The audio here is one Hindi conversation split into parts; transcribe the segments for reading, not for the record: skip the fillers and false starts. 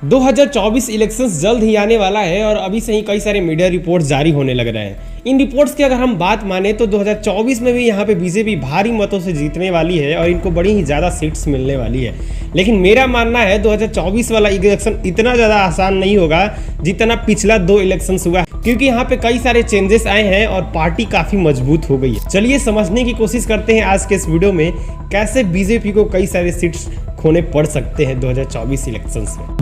2024 इलेक्शंस जल्द ही आने वाला है और अभी से ही कई सारे मीडिया रिपोर्ट्स जारी होने लग रहे हैं। इन रिपोर्ट्स की अगर हम बात माने तो 2024 में भी यहाँ पे बीजेपी भारी मतों से जीतने वाली है और इनको बड़ी ही ज़्यादा सीट्स मिलने वाली है। लेकिन मेरा मानना है 2024 वाला इलेक्शन इतना ज़्यादा आसान नहीं होगा जितना पिछला 2 इलेक्शंस हुआ, क्योंकि यहाँ पे कई सारे चेंजेस आए हैं और पार्टी काफ़ी मजबूत हो गई है। चलिए समझने की कोशिश करते हैं आज के इस वीडियो में कैसे बीजेपी को कई सारे सीट्स खोने पड़ सकते हैं 2024 इलेक्शंस में।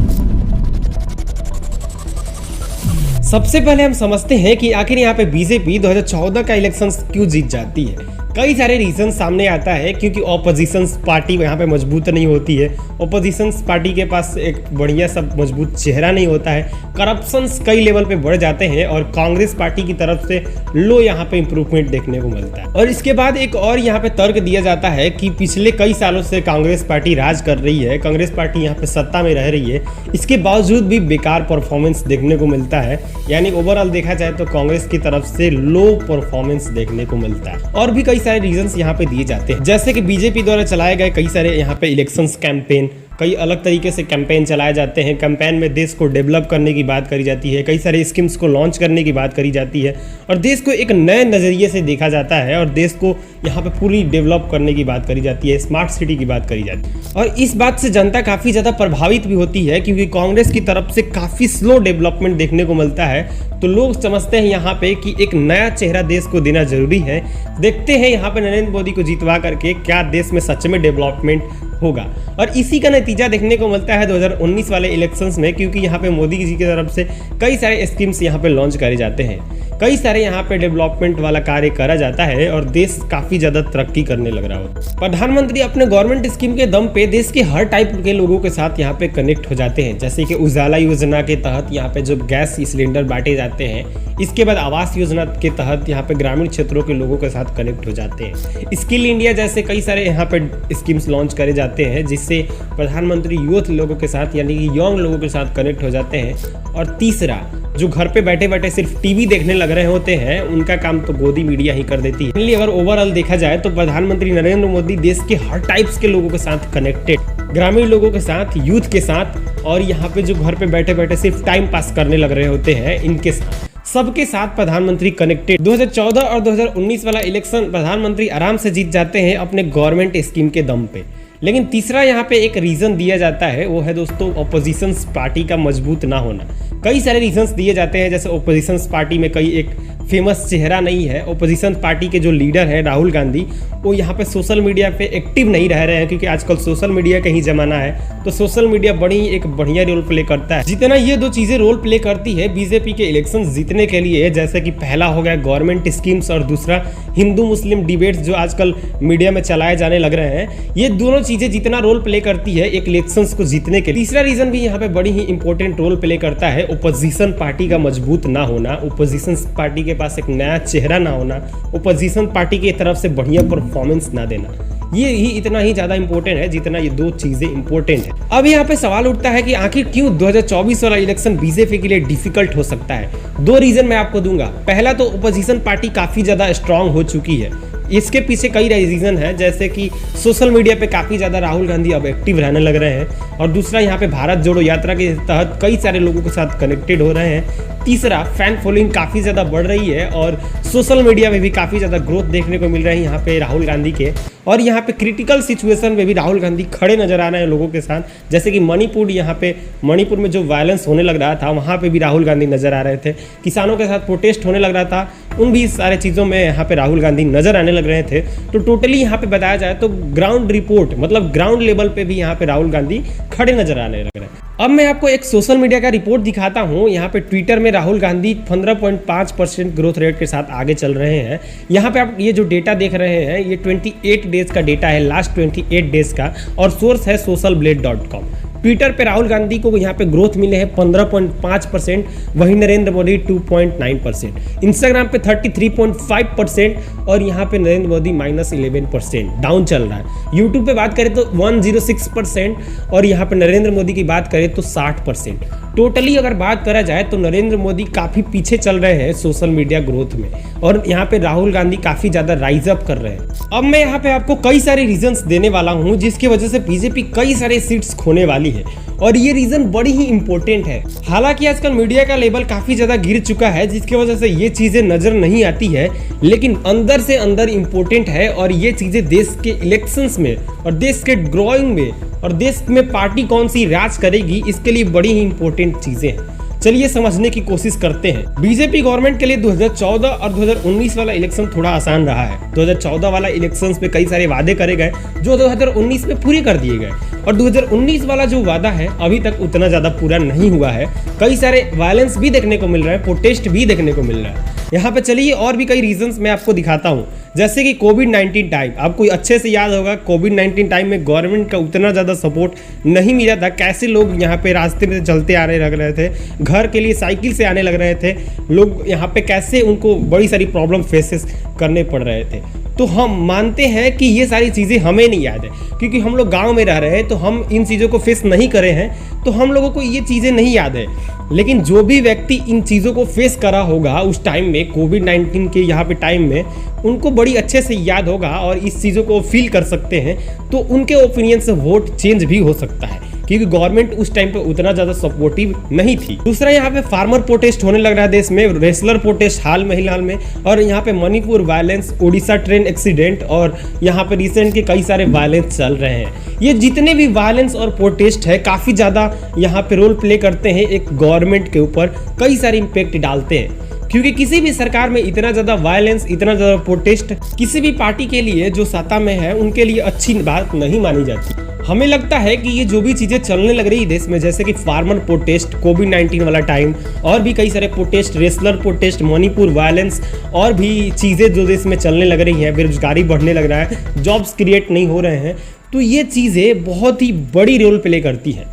सबसे पहले हम समझते हैं कि आखिर यहाँ पे बीजेपी 2014 का इलेक्शन क्यों जीत जाती है। कई सारे रीजन सामने आता है, क्योंकि ऑपोजिशन पार्टी यहाँ पे मजबूत नहीं होती है। ऑपोजिशन पार्टी के पास एक बढ़िया सा मजबूत चेहरा नहीं होता है। करप्शंस कई लेवल पे बढ़ जाते हैं और कांग्रेस पार्टी की तरफ से लो यहाँ पे इंप्रूवमेंट देखने को मिलता है। और इसके बाद एक और यहाँ पे तर्क दिया जाता है कि पिछले कई सालों से कांग्रेस पार्टी राज कर रही है, कांग्रेस पार्टी यहाँ पे सत्ता में रह रही है, इसके बावजूद भी बेकार परफॉर्मेंस देखने को मिलता है। यानी ओवरऑल देखा जाए तो कांग्रेस की तरफ से लो परफॉर्मेंस देखने को मिलता है। और भी कई सारे रीजंस यहाँ पे दिए जाते हैं, जैसे कि बीजेपी द्वारा चलाए गए कई सारे यहाँ पे इलेक्शंस कैंपेन, कई अलग तरीके से कैंपेन चलाए जाते हैं। कैंपेन में देश को डेवलप करने की बात करी जाती है, कई सारे स्कीम्स को लॉन्च करने की बात करी जाती है और देश को एक नए नज़रिए से देखा जाता है और देश को यहाँ पे पूरी डेवलप करने की बात करी जाती है, स्मार्ट सिटी की बात करी जाती है। और इस बात से जनता काफ़ी ज़्यादा प्रभावित भी होती है, क्योंकि कांग्रेस की तरफ से काफ़ी स्लो डेवलपमेंट देखने को मिलता है। तो लोग समझते हैं यहाँ पे कि एक नया चेहरा देश को देना जरूरी है। देखते हैं यहाँ पे नरेंद्र मोदी को जितवा करके क्या देश में सच में डेवलपमेंट होगा। और इसी का नतीजा देखने को मिलता है 2019 वाले इलेक्शंस में, क्योंकि यहाँ पे मोदी जी की तरफ से कई सारे स्कीम्स यहाँ पे लॉन्च करे जाते हैं, कई सारे यहाँ पे डेवलपमेंट वाला कार्य करा जाता है और देश काफ़ी ज़्यादा तरक्की करने लग रहा हो। प्रधानमंत्री अपने गवर्नमेंट स्कीम के दम पे देश के हर टाइप के लोगों के साथ यहाँ पे कनेक्ट हो जाते हैं, जैसे कि उजाला योजना के तहत यहाँ पे जो गैस सिलेंडर बांटे जाते हैं, इसके बाद आवास योजना के तहत यहाँ पे ग्रामीण क्षेत्रों के लोगों के साथ कनेक्ट हो जाते हैं। स्किल इंडिया जैसे कई सारे यहाँ पे स्कीम्स लॉन्च करे जाते हैं, जिससे प्रधानमंत्री यूथ लोगों के साथ यानी कि यंग लोगों के साथ कनेक्ट हो जाते हैं। और तीसरा, जो घर पे बैठे बैठे सिर्फ टीवी देखने लग रहे होते हैं, उनका काम तो गोदी मीडिया ही कर देती है। इसलिए अगर ओवरऑल देखा जाए तो प्रधानमंत्री नरेंद्र मोदी देश के हर टाइप्स के लोगों के साथ कनेक्टेड, ग्रामीण लोगों के साथ, यूथ के साथ, और यहाँ पे जो घर पे बैठे बैठे सिर्फ टाइम पास करने लग रहे होते हैं, इनके साथ, सबके साथ प्रधानमंत्री कनेक्टेड। 2014 और 2019 वाला इलेक्शन प्रधानमंत्री आराम से जीत जाते हैं अपने गवर्नमेंट स्कीम के दम पे। लेकिन तीसरा यहाँ पे एक रीज़न दिया जाता है, वो है दोस्तों ऑपोजिशन पार्टी का मजबूत ना होना। कई सारे रीजंस दिए जाते हैं, जैसे ऑपोजिशन पार्टी में कई एक फेमस चेहरा नहीं है। ऑपोजिशन पार्टी के जो लीडर है राहुल गांधी, वो यहाँ पे सोशल मीडिया पे एक्टिव नहीं रह रहे हैं, क्योंकि आजकल सोशल मीडिया का ही जमाना है, तो सोशल मीडिया बड़ी एक बढ़िया रोल प्ले करता है। जितना ये 2 चीज़ें रोल प्ले करती है बीजेपी के इलेक्शन जीतने के लिए, जैसे कि पहला हो गया गवर्नमेंट स्कीम्स और दूसरा हिंदू मुस्लिम डिबेट्स जो आजकल मीडिया में चलाए जाने लग रहे हैं, ये दोनों चीज़ें जितना रोल प्ले करती है एक इलेक्शंस को जीतने के लिए। तीसरा रीजन भी यहाँ पे बड़ी ही इंपॉर्टेंट रोल प्ले करता है, ओपोजिशन पार्टी का मजबूत ना होना, ओपोजिशन पार्टी के पास एक नया चेहरा ना होना, ओपोजिशन पार्टी की तरफ से बढ़िया परफॉर्मेंस ना देना। ये ही इतना ही ज्यादा इंपॉर्टेंट है जितना ये 2 चीजें इंपॉर्टेंट है। अब यहाँ पे सवाल उठता है कि आखिर क्यों 2024 वाला इलेक्शन बीजेपी के लिए डिफिकल्ट हो सकता है। 2 रीजन मैं आपको दूंगा। पहला तो ओपोजिशन पार्टी काफी ज्यादा स्ट्रांग हो चुकी है, इसके पीछे कई रीजन है, जैसे कि सोशल मीडिया पे काफ़ी ज़्यादा राहुल गांधी अब एक्टिव रहने लग रहे हैं, और दूसरा यहाँ पे भारत जोड़ो यात्रा के तहत कई सारे लोगों के साथ कनेक्टेड हो रहे हैं। तीसरा, फैन फॉलोइंग काफ़ी ज़्यादा बढ़ रही है और सोशल मीडिया में भी काफ़ी ज़्यादा ग्रोथ देखने को मिल रही है यहाँ पे राहुल गांधी के। और यहाँ पे क्रिटिकल सिचुएशन में भी राहुल गांधी खड़े नजर आ रहे हैं लोगों के साथ, जैसे कि मणिपुर में जो वायलेंस होने लग रहा था, वहाँ पे भी राहुल गांधी नजर आ रहे थे। किसानों के साथ प्रोटेस्ट होने लग रहा था, उन भी सारे चीज़ों में यहाँ पे राहुल गांधी नजर आने लग रहे थे। तो टोटली यहाँ पे बताया जाए तो ग्राउंड रिपोर्ट मतलब ग्राउंड लेवल पे भी यहाँ पे राहुल गांधी खड़े नजर आने लग रहे हैं। अब मैं आपको एक सोशल मीडिया का रिपोर्ट दिखाता हूँ। यहाँ पे ट्विटर में राहुल गांधी 15.5% ग्रोथ रेट के साथ आगे चल रहे हैं। यहाँ पे आप ये जो डेटा देख रहे हैं, ये 28 डेज का डेटा है, लास्ट 28 डेज का, और सोर्स है socialblade.com। ट्विटर पे राहुल गांधी को यहाँ पे ग्रोथ मिले हैं 15.5%, वहीं नरेंद्र मोदी 2.9%, इंस्टाग्राम पे 33.5% और यहाँ पे नरेंद्र मोदी -11% डाउन चल रहा है। यूट्यूब पे बात करें तो 106% और यहाँ पे नरेंद्र मोदी की बात करें तो 60%। टोटली अगर बात करा जाए तो नरेंद्र मोदी काफ़ी पीछे चल रहे हैं सोशल मीडिया ग्रोथ में, और यहाँ पे राहुल गांधी काफ़ी ज़्यादा राइज अप कर रहे हैं। अब मैं यहाँ पे आपको कई सारे रीजंस देने वाला हूँ जिसकी वजह से बीजेपी कई सारे सीट्स खोने वाली है, और ये रीजन बड़ी ही इंपॉर्टेंट है। हालांकि आजकल मीडिया का लेवल काफ़ी ज़्यादा गिर चुका है जिसकी वजह से ये चीज़ें नज़र नहीं आती है, लेकिन अंदर से अंदर इंपॉर्टेंट है, और ये चीज़ें देश के इलेक्शंस में और देश के ग्रोइंग में और देश में पार्टी कौन सी राज करेगी इसके लिए बड़ी ही इंपॉर्टेंट चीजें हैं। चलिए समझने की कोशिश करते हैं। बीजेपी गवर्नमेंट के लिए 2014 और 2019 वाला इलेक्शन थोड़ा आसान रहा है। 2014 वाला इलेक्शंस में कई सारे वादे करे गए जो 2019 में पूरे कर दिए गए, और 2019 वाला जो वादा है अभी तक उतना ज्यादा पूरा नहीं हुआ है। कई सारे वायलेंस भी देखने को मिल रहा है, प्रोटेस्ट भी देखने को मिल रहा है। यहाँ पे चलिए और भी कई रीजंस मैं आपको दिखाता हूँ, जैसे कि कोविड-19 टाइम। आपको अच्छे से याद होगा कोविड-19 टाइम में गवर्नमेंट का उतना ज़्यादा सपोर्ट नहीं मिला था। कैसे लोग यहाँ पे रास्ते में चलते आने लग रहे थे, घर के लिए साइकिल से आने लग रहे थे लोग, यहाँ पे कैसे उनको बड़ी सारी प्रॉब्लम फेसेस करने पड़ रहे थे। तो हम मानते हैं कि ये सारी चीज़ें हमें नहीं याद है, क्योंकि हम लोग गांव में रह रहे हैं तो हम इन चीज़ों को फेस नहीं करे हैं, तो हम लोगों को ये चीज़ें नहीं याद है। लेकिन जो भी व्यक्ति इन चीज़ों को फेस करा होगा उस टाइम में, कोविड-19 के यहाँ पे टाइम में, उनको बड़ी अच्छे से याद होगा और इस चीज़ों को फील कर सकते हैं, तो उनके ओपिनियन से वोट चेंज भी हो सकता है, क्योंकि गवर्नमेंट उस टाइम पे उतना ज़्यादा सपोर्टिव नहीं थी। दूसरा, यहाँ पे फार्मर प्रोटेस्ट होने लग रहा है देश में, रेसलर प्रोटेस्ट हाल में, और यहाँ पे Manipur violence, Orissa train accident, और यहाँ पे रिसेंट के कई सारे वायलेंस चल रहे हैं। ये जितने भी वायलेंस और प्रोटेस्ट है काफ़ी ज़्यादा यहाँ पे रोल प्ले करते हैं, एक गवर्नमेंट के ऊपर कई सारे इम्पैक्ट डालते हैं, क्योंकि किसी भी सरकार में इतना ज़्यादा वायलेंस, इतना ज़्यादा प्रोटेस्ट किसी भी पार्टी के लिए जो सत्ता में है उनके लिए अच्छी बात नहीं मानी जाती। हमें लगता है कि ये जो भी चीज़ें चलने लग रही है देश में, जैसे कि फार्मर प्रोटेस्ट, कोविड-19 वाला टाइम, और भी कई सारे protest, wrestler protest, Manipur violence, और भी चीज़ें जो देश में चलने लग रही हैं, बेरोजगारी बढ़ने लग रहा है, जॉब्स क्रिएट नहीं हो रहे हैं, तो ये चीज़ें बहुत ही बड़ी रोल प्ले करती हैं।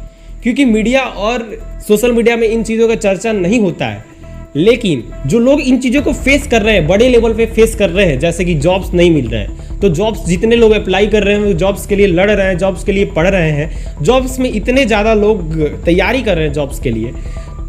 क्योंकि मीडिया और सोशल मीडिया में इन चीज़ों का चर्चा नहीं होता है, लेकिन जो लोग इन चीज़ों को फेस कर रहे हैं, बड़े लेवल पे फेस कर रहे हैं, जैसे कि जॉब्स नहीं मिल रहे हैं, तो जॉब्स जितने लोग अप्लाई कर रहे हैं वो जॉब्स के लिए लड़ रहे हैं, जॉब्स के लिए पढ़ रहे हैं, जॉब्स में इतने ज़्यादा लोग तैयारी कर रहे हैं जॉब्स के लिए,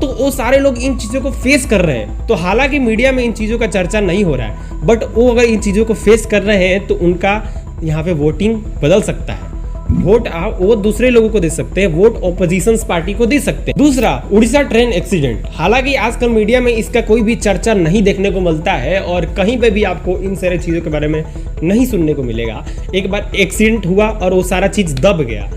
तो वो सारे लोग इन चीज़ों को फेस कर रहे हैं। तो हालांकि मीडिया में इन चीज़ों का चर्चा नहीं हो रहा है, बट वो अगर इन चीज़ों को फेस कर रहे हैं तो उनका यहाँ पे वोटिंग बदल सकता है। वोट आप वो दूसरे लोगों को दे सकते हैं, वोट ऑपोजिशन पार्टी को दे सकते हैं। दूसरा, उड़ीसा ट्रेन एक्सीडेंट। हालांकि आजकल मीडिया में इसका कोई भी चर्चा नहीं देखने को मिलता है, और कहीं पे भी आपको इन सारी चीज़ों के बारे में नहीं सुनने को मिलेगा। एक बार एक्सीडेंट हुआ और वो सारा चीज़ दब गया,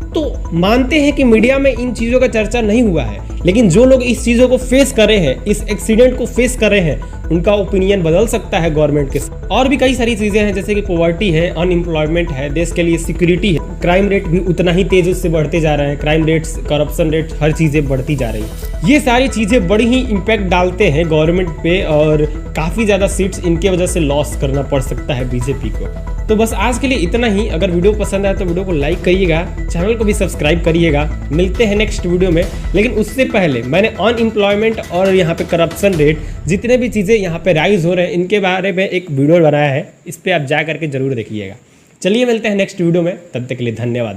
तो मानते हैं कि मीडिया में इन चीज़ों का चर्चा नहीं हुआ है, लेकिन जो लोग इस चीज़ों को फेस कर रहे हैं, इस एक्सीडेंट को फेस कर रहे हैं, उनका ओपिनियन बदल सकता है गवर्नमेंट के साथ। और भी कई सारी चीज़ें हैं, जैसे कि पॉवर्टी है, अनएम्प्लॉयमेंट है, देश के लिए सिक्योरिटी है, क्राइम रेट भी उतना ही तेजी से बढ़ते जा रहे हैं, क्राइम रेट्स, करप्शन रेट, हर चीज़ें बढ़ती जा रही है। ये सारी चीज़ें बड़ी ही इम्पैक्ट डालते हैं गवर्नमेंट पे, और काफ़ी ज़्यादा सीट्स इनके वजह से लॉस करना पड़ सकता है बीजेपी को। तो बस आज के लिए इतना ही। अगर वीडियो पसंद आए तो वीडियो को लाइक करिएगा, चैनल को भी सब्सक्राइब करिएगा। मिलते हैं नेक्स्ट वीडियो में, लेकिन उससे पहले मैंने अनएम्प्लॉयमेंट और यहाँ पे करप्शन रेट, जितने भी चीज़ें यहाँ पे राइज हो रहे हैं, इनके बारे में एक वीडियो बनाया है, इस पर आप जा करके जरूर देखिएगा। चलिए मिलते हैं नेक्स्ट वीडियो में, तब तक के लिए धन्यवाद।